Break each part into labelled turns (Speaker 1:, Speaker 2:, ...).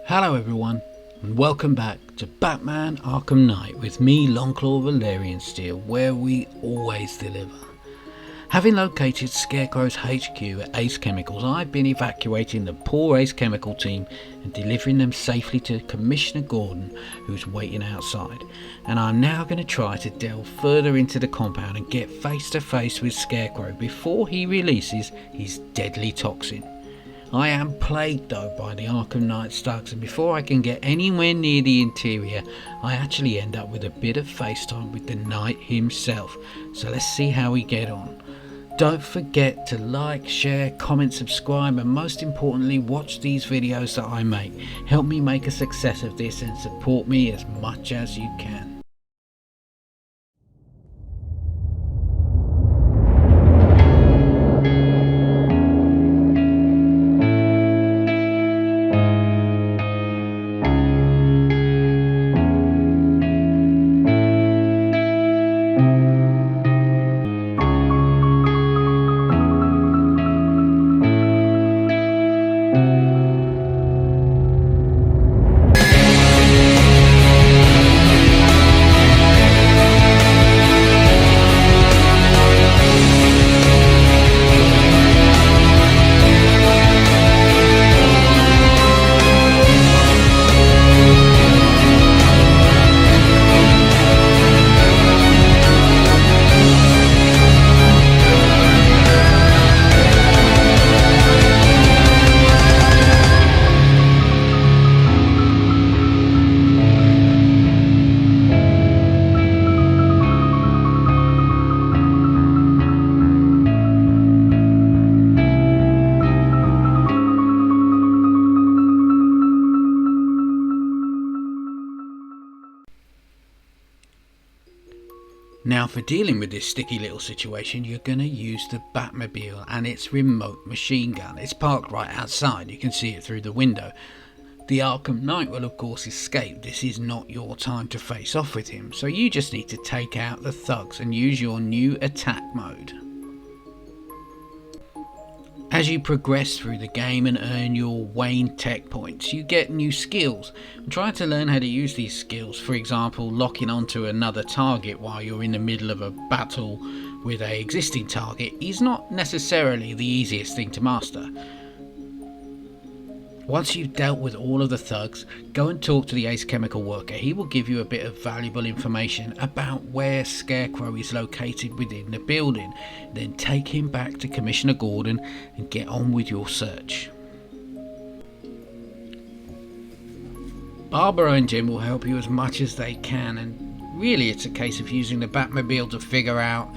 Speaker 1: Hello everyone, and welcome back to Batman Arkham Knight with me, Longclawbatman, where we always deliver. Having located Scarecrow's HQ at Ace Chemicals, I've been evacuating the poor Ace Chemical team and delivering them safely to Commissioner Gordon, who's waiting outside. And I'm now going to try to delve further into the compound and get face to face with Scarecrow before he releases his deadly toxin. I am plagued though by the Arkham Knight thugs, and before I can get anywhere near the interior, I actually end up with a bit of FaceTime with the Knight himself. So let's see how we get on. Don't forget to like, share, comment, subscribe, and most importantly, watch these videos that I make. Help me make a success of this and support me as much as you can. Now, for dealing with this sticky little situation, you're going to use the Batmobile and its remote machine gun. It's parked right outside, you can see it through the window. The Arkham Knight will of course escape. This is not your time to face off with him, so you just need to take out the thugs and use your new attack mode. As you progress through the game and earn your Wayne Tech points, you get new skills. Try to learn how to use these skills, for example locking onto another target while you're in the middle of a battle with an existing target is not necessarily the easiest thing to master. Once you've dealt with all of the thugs, go and talk to the Ace Chemical worker. He will give you a bit of valuable information about where Scarecrow is located within the building. Then take him back to Commissioner Gordon and get on with your search. Barbara and Jim will help you as much as they can, and really it's a case of using the Batmobile to figure out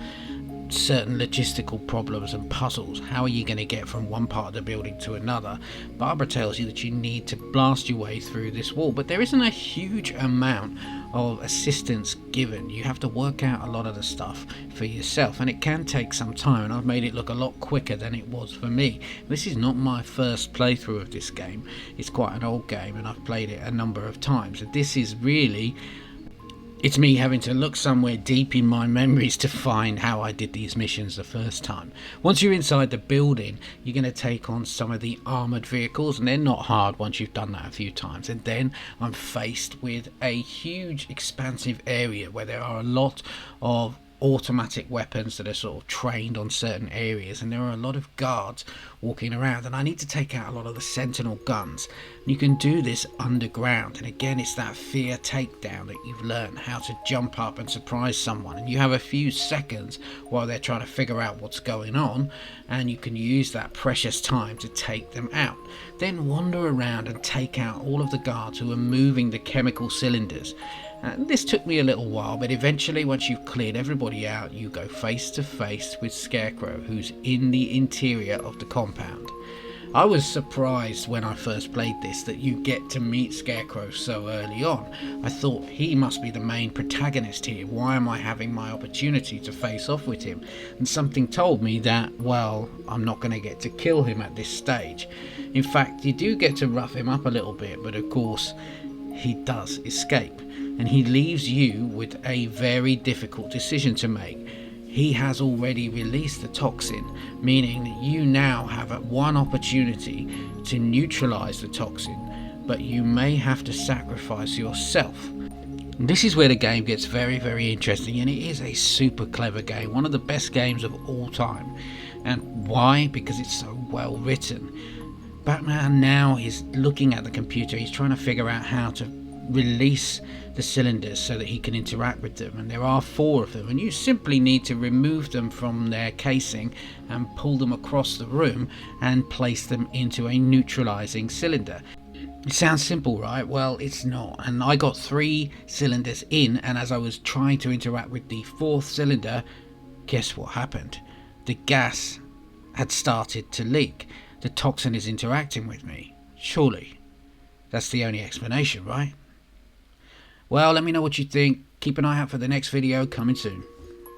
Speaker 1: certain logistical problems and puzzles. How are you going to get from one part of the building to another? Barbara tells you that you need to blast your way through this wall, but there isn't a huge amount of assistance given. You have to work out a lot of the stuff for yourself, and it can take some time, and I've made it look a lot quicker than it was for me. This is not my first playthrough of this game. It's quite an old game and I've played it a number of times, and this is really it's me having to look somewhere deep in my memories to find how I did these missions the first time. Once you're inside the building, you're going to take on some of the armoured vehicles, and they're not hard once you've done that a few times. And then I'm faced with a huge expansive area where there are a lot of automatic weapons that are sort of trained on certain areas, and there are a lot of guards walking around, and I need to take out a lot of the sentinel guns. And you can do this underground, and again it's that fear takedown that you've learned how to jump up and surprise someone, and you have a few seconds while they're trying to figure out what's going on, and you can use that precious time to take them out. Then wander around and take out all of the guards who are moving the chemical cylinders. And this took me a little while, but eventually once you've cleared everybody out, you go face to face with Scarecrow, who's in the interior of the compound. I was surprised when I first played this that you get to meet Scarecrow so early on. I thought he must be the main protagonist here. Why am I having my opportunity to face off with him? And something told me that, well, I'm not going to get to kill him at this stage. In fact, you do get to rough him up a little bit, but of course he does escape. And he leaves you with a very difficult decision to make. He has already released the toxin, meaning that you now have one opportunity to neutralize the toxin but you may have to sacrifice yourself. This is where the game gets very, very interesting, and it is a super clever game, one of the best games of all time. And why? Because it's so well written. Batman now is looking at the computer, he's trying to figure out how to release the cylinders so that he can interact with them, and there are 4 of them, and you simply need to remove them from their casing and pull them across the room and place them into a neutralizing cylinder. It sounds simple, right? Well, it's not. And I got 3 cylinders in, and as I was trying to interact with the 4th cylinder, guess what happened? The gas had started to leak. The toxin is interacting with me. Surely that's the only explanation, right? Well, let me know what you think. Keep an eye out for the next video coming soon.